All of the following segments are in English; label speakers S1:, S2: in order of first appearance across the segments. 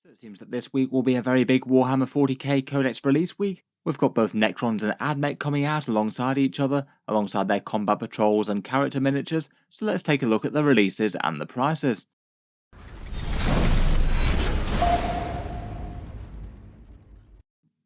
S1: So it seems that this week will be a very big Warhammer 40k Codex release week. We've got both Necrons and Admech coming out alongside each other, alongside their combat patrols and character miniatures, so let's take a look at the releases and the prices.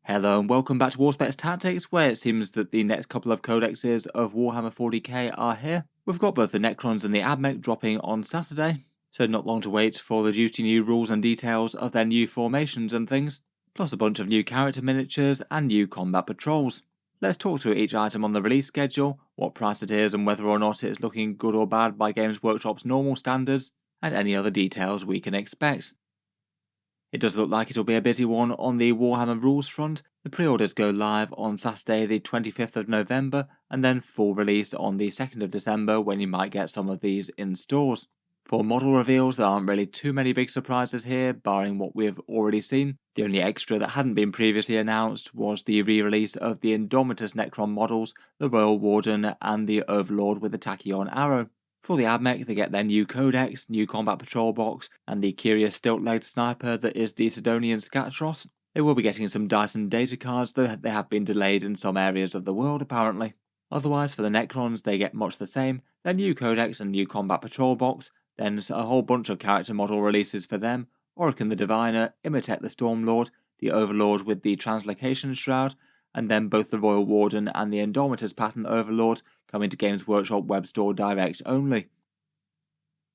S1: Hello and welcome back to Auspex Tactics, where it seems that the next couple of codexes of Warhammer 40k are here. We've got both the Necrons and the Admech dropping on Saturday, so not long to wait for the juicy new rules and details of their new formations and things, plus a bunch of new character miniatures and new combat patrols. Let's talk through each item on the release schedule, what price it is and whether or not it's looking good or bad by Games Workshop's normal standards, and any other details we can expect. It does look like it'll be a busy one on the Warhammer rules front. The pre-orders go live on Saturday the 25th of November, and then full release on the 2nd of December when you might get some of these in stores. For model reveals, there aren't really too many big surprises here, barring what we've already seen. The only extra that hadn't been previously announced was the re-release of the Adeptus Necron models, the Royal Warden and the Overlord with the Tachyon Arrow. For the Admech, they get their new Codex, new Combat Patrol box, and the curious stilt-legged sniper that is the Sydonian Skatros. They will be getting some dice and data cards, though they have been delayed in some areas of the world apparently. Otherwise, for the Necrons, they get much the same, their new Codex and new Combat Patrol box, then a whole bunch of character model releases for them, Orokin the Diviner, Imitek the Stormlord, the Overlord with the Translocation Shroud, and then both the Royal Warden and the Indomitus Pattern Overlord coming to Games Workshop Web Store Direct only.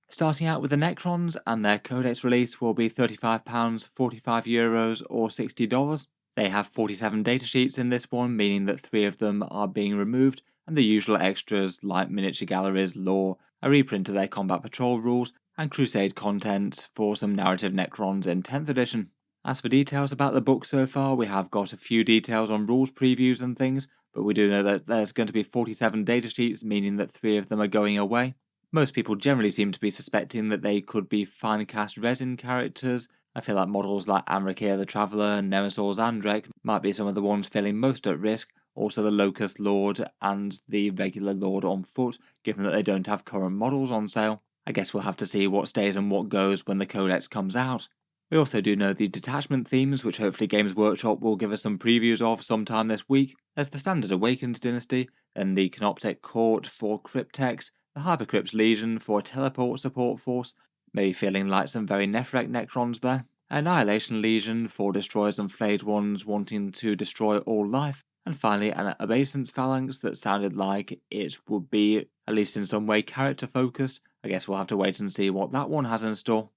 S1: Starting out with the Necrons, and their Codex release will be £35, €45 or $60. They have 47 datasheets in this one, meaning that 3 of them are being removed, and the usual extras like miniature galleries, lore, a reprint of their combat patrol rules, and crusade content for some narrative Necrons in 10th edition. As for details about the book so far, we have got a few details on rules previews and things, but we do know that there's going to be 47 datasheets, meaning that 3 of them are going away. Most people generally seem to be suspecting that they could be fine cast resin characters. I feel like models like Amrakir the Traveller, Nemesis Andrek might be some of the ones feeling most at risk, also the Locust Lord and the regular Lord on foot, given that they don't have current models on sale. I guess we'll have to see what stays and what goes when the Codex comes out. We also do know the detachment themes, which hopefully Games Workshop will give us some previews of sometime this week. There's the Standard Awakened Dynasty, then the Canoptek Court for Cryptex, the Hypercrypt Legion for a teleport support force, maybe feeling like some very Nephrek Necrons there, Annihilation Legion for Destroyers and Flayed Ones wanting to destroy all life, and finally an Obeisance Phalanx that sounded like it would be, at least in some way, character focused. I guess we'll have to wait and see what that one has in store.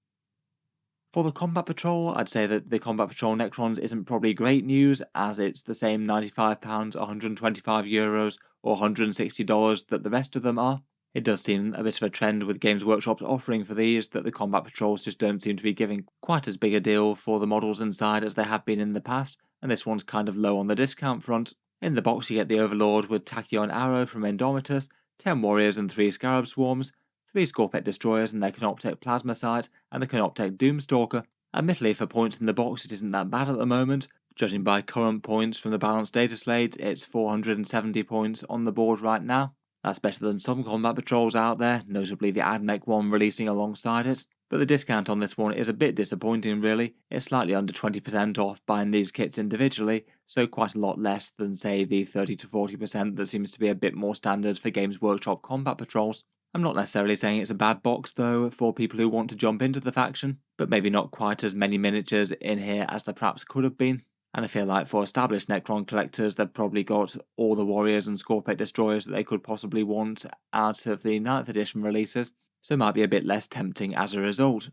S1: For the Combat Patrol, I'd say that the Combat Patrol Necrons isn't probably great news, as it's the same £95, €125 or $160 that the rest of them are. It does seem a bit of a trend with Games Workshop's offering for these, that the Combat Patrols just don't seem to be giving quite as big a deal for the models inside as they have been in the past, and this one's kind of low on the discount front. In the box you get the Overlord with Tachyon Arrow from Indomitus, 10 Warriors and 3 Scarab Swarms, 3 Scorpet Destroyers and their Canoptek Plasma Sight, and the Canoptek Doomstalker. Admittedly, for points in the box it isn't that bad at the moment. Judging by current points from the balanced data slate, it's 470 points on the board right now. That's better than some combat patrols out there, notably the Admech one releasing alongside it. But the discount on this one is a bit disappointing really. It's slightly under 20% off buying these kits individually, so quite a lot less than say the 30 to 40% that seems to be a bit more standard for Games Workshop combat patrols. I'm not necessarily saying it's a bad box though for people who want to jump into the faction, but maybe not quite as many miniatures in here as there perhaps could have been. And I feel like for established Necron collectors they've probably got all the Warriors and Scorpet Destroyers that they could possibly want out of the 9th edition releases, so it might be a bit less tempting as a result.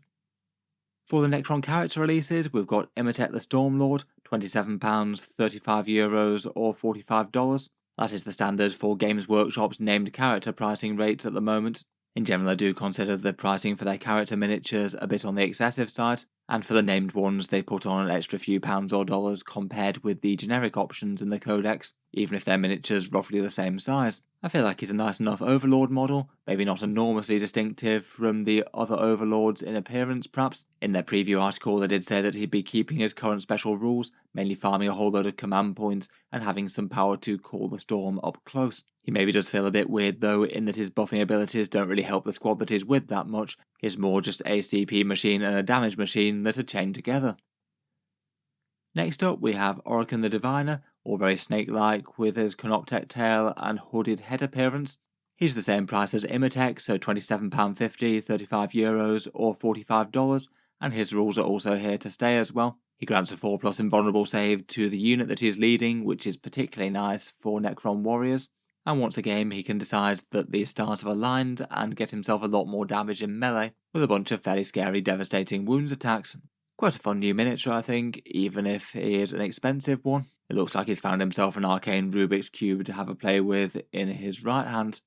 S1: For the Necron character releases, we've got Imitek the Stormlord, £27, €35 or $45. That is the standard for Games Workshop's named character pricing rates at the moment. In general, I do consider the pricing for their character miniatures a bit on the excessive side, and for the named ones they put on an extra few pounds or dollars compared with the generic options in the Codex, even if their miniature's roughly the same size. I feel like he's a nice enough Overlord model, maybe not enormously distinctive from the other Overlords in appearance perhaps. In their preview article they did say that he'd be keeping his current special rules, mainly farming a whole load of command points and having some power to call the storm up close. He maybe does feel a bit weird though, in that his buffing abilities don't really help the squad that he's with that much. He's more just a CP machine and a damage machine that are chained together. Next up we have Orokin the Diviner, all very snake-like with his Canoptech tail and hooded head appearance. He's the same price as Imatech, so £27.50, €35 or $45, and his rules are also here to stay as well. He grants a 4+ invulnerable save to the unit that he's leading, which is particularly nice for Necron warriors. And once a game he can decide that the stars have aligned and get himself a lot more damage in melee, with a bunch of fairly scary devastating wounds attacks. Quite a fun new miniature I think, even if he is an expensive one. It looks like he's found himself an arcane Rubik's Cube to have a play with in his right hand.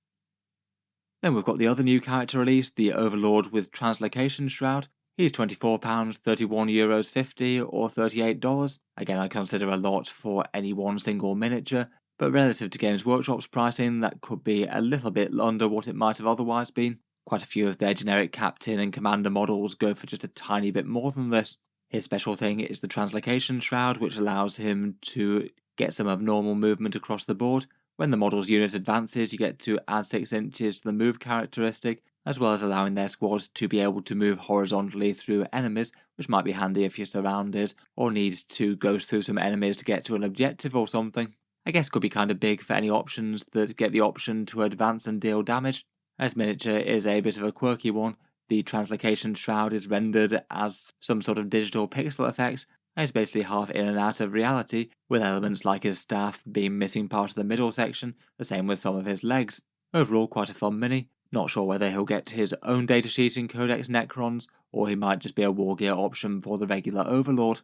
S1: Then we've got the other new character release, the Overlord with Translocation Shroud. He's £24, €31.50 or $38. Again, I consider a lot for any one single miniature, but relative to Games Workshop's pricing, that could be a little bit under what it might have otherwise been. Quite a few of their generic captain and commander models go for just a tiny bit more than this. His special thing is the Translocation Shroud, which allows him to get some abnormal movement across the board. When the model's unit advances, you get to add 6 inches to the move characteristic, as well as allowing their squads to be able to move horizontally through enemies, which might be handy if you're surrounded, or need to go through some enemies to get to an objective or something. I guess could be kind of big for any options that get the option to advance and deal damage. This miniature is a bit of a quirky one. The Translocation Shroud is rendered as some sort of digital pixel effects, and is basically half in and out of reality, with elements like his staff being missing part of the middle section, the same with some of his legs. Overall quite a fun mini. Not sure whether he'll get his own datasheet in Codex Necrons, or he might just be a war gear option for the regular Overlord.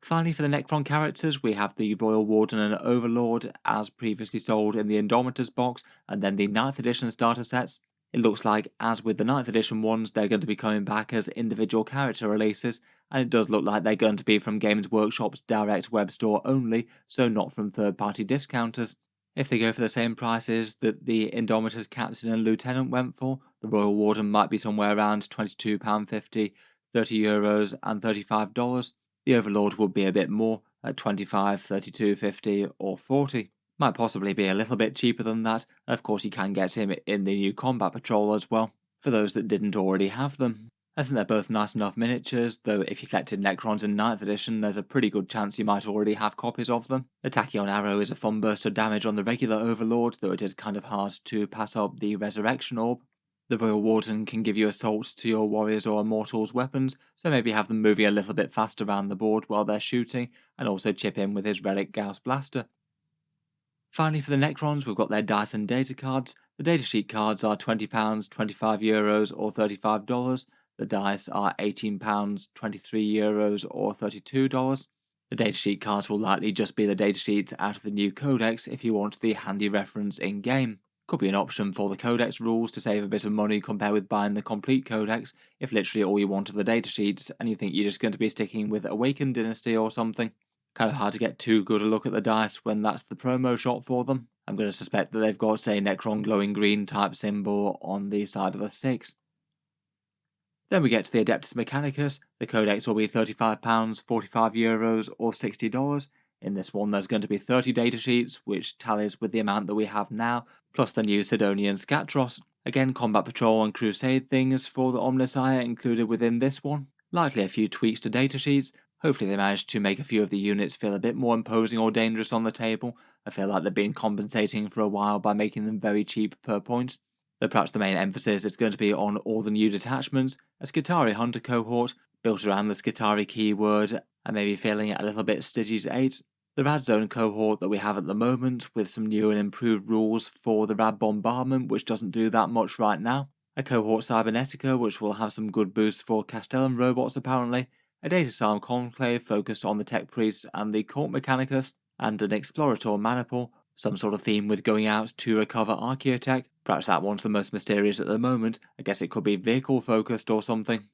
S1: Finally, for the Necron characters, we have the Royal Warden and Overlord, as previously sold in the Indomitus box, and then the 9th edition starter sets. It looks like, as with the 9th edition ones, they're going to be coming back as individual character releases, and it does look like they're going to be from Games Workshop's direct web store only, so not from third-party discounters. If they go for the same prices that the Indomitus Captain and Lieutenant went for, the Royal Warden might be somewhere around £22.50, €30 and $35. The Overlord would be a bit more, at $25, $32.50 or $40. Might possibly be a little bit cheaper than that, and of course you can get him in the new Combat Patrol as well, for those that didn't already have them. I think they're both nice enough miniatures, though if you collected Necrons in 9th edition, there's a pretty good chance you might already have copies of them. The Tachyon Arrow is a fun burst of damage on the regular Overlord, though it is kind of hard to pass up the Resurrection Orb. The Royal Warden can give you assault to your warriors or immortals' weapons, so maybe have them moving a little bit faster around the board while they're shooting, and also chip in with his Relic Gauss Blaster. Finally, for the Necrons, we've got their dice and data cards. The datasheet cards are £20, €25 or $35. The dice are £18, €23 or $32. The datasheet cards will likely just be the datasheets out of the new codex if you want the handy reference in-game. Could be an option for the codex rules to save a bit of money compared with buying the complete codex if literally all you want are the datasheets and you think you're just going to be sticking with Awakened Dynasty or something. Kind of hard to get too good a look at the dice when that's the promo shot for them. I'm going to suspect that they've got a Necron glowing green type symbol on the side of the 6. Then we get to the Adeptus Mechanicus. The codex will be £35, €45 or $60. In this one there's going to be 30 datasheets, which tallies with the amount that we have now, plus the new Sydonian Skatros. Again, Combat Patrol and Crusade things for the Omnissiah included within this one. Likely a few tweaks to datasheets. Hopefully they managed to make a few of the units feel a bit more imposing or dangerous on the table. I feel like they've been compensating for a while by making them very cheap per point. Though perhaps the main emphasis is going to be on all the new detachments, a Skitarii Hunter cohort, built around the Skitarii keyword, and maybe feeling it a little bit Stygies 8. The Rad Zone cohort that we have at the moment, with some new and improved rules for the Rad Bombardment, which doesn't do that much right now. A cohort Cybernetica, which will have some good boosts for Castellan robots apparently. A Datasarm Conclave focused on the Tech Priests and the Cult Mechanicus, and an Explorator Maniple, some sort of theme with going out to recover Archaeotech. Perhaps that one's the most mysterious at the moment. I guess it could be vehicle focused or something.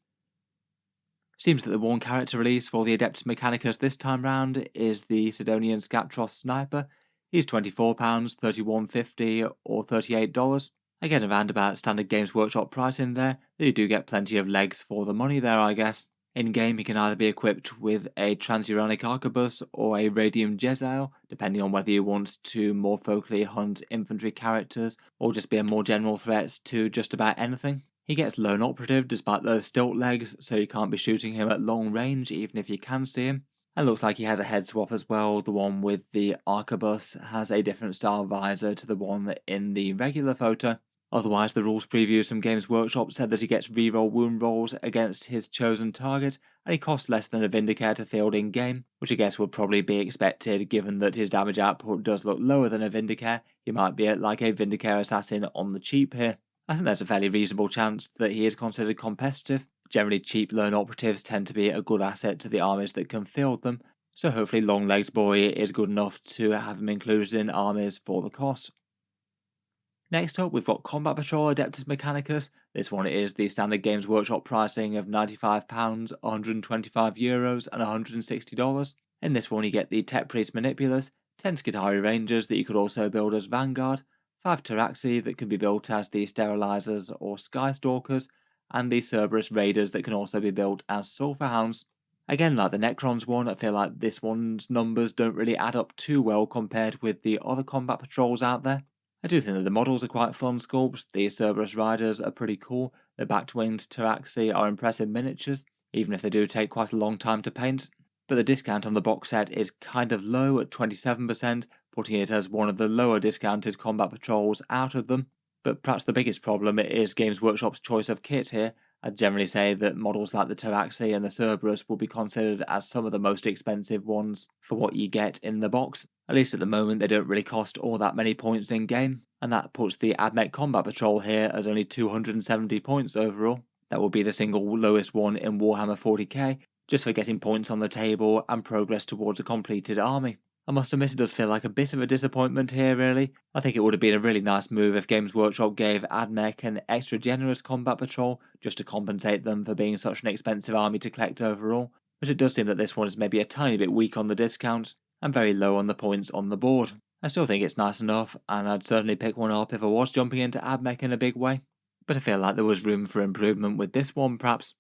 S1: Seems that the one character release for the Adeptus Mechanicus this time round is the Sydonian Skatros Sniper. He's £24, $31.50 or $38. Again, around about standard Games Workshop price in there, though you do get plenty of legs for the money there, I guess. In-game, he can either be equipped with a Transuranic Arquebus or a Radium Jezzail, depending on whether you want to more focally hunt infantry characters or just be a more general threat to just about anything. He gets Lone Operative despite those stilt legs, so you can't be shooting him at long range even if you can see him. And looks like he has a head swap as well. The one with the arquebus has a different style visor to the one in the regular photo. Otherwise, the rules previews from Games Workshop said that he gets reroll wound rolls against his chosen target, and he costs less than a Vindicator to field in game, which I guess would probably be expected given that his damage output does look lower than a Vindicator. He might be like a Vindicator assassin on the cheap here. I think there's a fairly reasonable chance that he is considered competitive. Generally, cheap lone operatives tend to be a good asset to the armies that can field them, so hopefully Longlegs Boy is good enough to have him included in armies for the cost. Next up, we've got Combat Patrol Adeptus Mechanicus. This one is the standard Games Workshop pricing of £95, €125 and $160. In this one, you get the Tech Priest Manipulus, 10 Skitarii Rangers that you could also build as Vanguard, 5 Taraxi that can be built as the Sterilizers or Skystalkers, and the Cerberus Raiders that can also be built as Sulphur Hounds. Again, like the Necrons one, I feel like this one's numbers don't really add up too well compared with the other Combat Patrols out there. I do think that the models are quite fun sculpts. The Cerberus Riders are pretty cool. The back-winged Taraxi are impressive miniatures, even if they do take quite a long time to paint. But the discount on the box set is kind of low at 27%, putting it as one of the lower discounted Combat Patrols out of them. But perhaps the biggest problem is Games Workshop's choice of kit here. I'd generally say that models like the Taraxi and the Cerberus will be considered as some of the most expensive ones for what you get in the box. At least at the moment, they don't really cost all that many points in game, and that puts the Admech Combat Patrol here as only 270 points overall. That will be the single lowest one in Warhammer 40k, just for getting points on the table and progress towards a completed army. I must admit it does feel like a bit of a disappointment here, really. I think it would have been a really nice move if Games Workshop gave Admech an extra generous Combat Patrol, just to compensate them for being such an expensive army to collect overall, but it does seem that this one is maybe a tiny bit weak on the discount, and very low on the points on the board. I still think it's nice enough, and I'd certainly pick one up if I was jumping into Admech in a big way, but I feel like there was room for improvement with this one perhaps.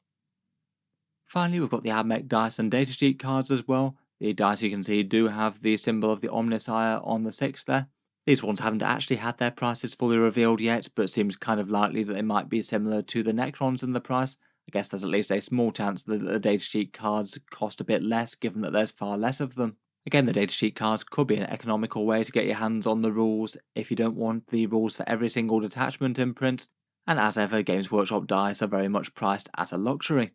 S1: Finally, we've got the Admech dice and datasheet cards as well. The dice you can see do have the symbol of the Omnissiah on the 6 there. These ones haven't actually had their prices fully revealed yet, but seems kind of likely that they might be similar to the Necrons in the price. I guess there's at least a small chance that the datasheet cards cost a bit less given that there's far less of them. Again, the datasheet cards could be an economical way to get your hands on the rules if you don't want the rules for every single detachment in print, and as ever, Games Workshop dice are very much priced at a luxury.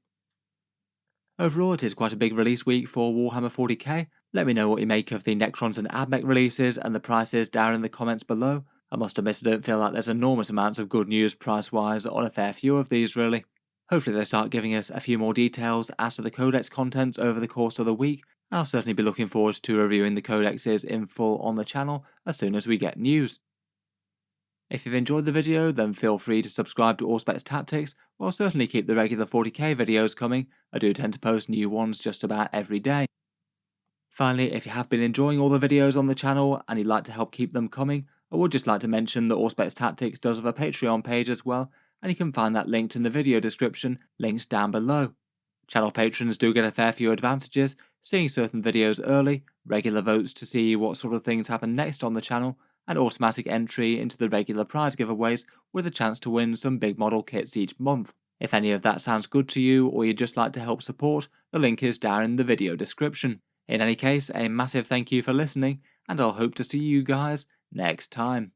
S1: Overall, it is quite a big release week for Warhammer 40k. Let me know what you make of the Necrons and Admech releases and the prices down in the comments below. I must admit I don't feel like there's enormous amounts of good news price-wise on a fair few of these really. Hopefully they start giving us a few more details as to the codex contents over the course of the week, and I'll certainly be looking forward to reviewing the codexes in full on the channel as soon as we get news. If you've enjoyed the video, then feel free to subscribe to Auspex Tactics, or I'll certainly keep the regular 40k videos coming. I do tend to post new ones just about every day. Finally, if you have been enjoying all the videos on the channel and you'd like to help keep them coming, I would just like to mention that Auspex Tactics does have a Patreon page as well, and you can find that linked in the video description, links down below. Channel patrons do get a fair few advantages, seeing certain videos early, regular votes to see what sort of things happen next on the channel, and automatic entry into the regular prize giveaways with a chance to win some big model kits each month. If any of that sounds good to you or you'd just like to help support, the link is down in the video description. In any case, a massive thank you for listening, and I'll hope to see you guys next time.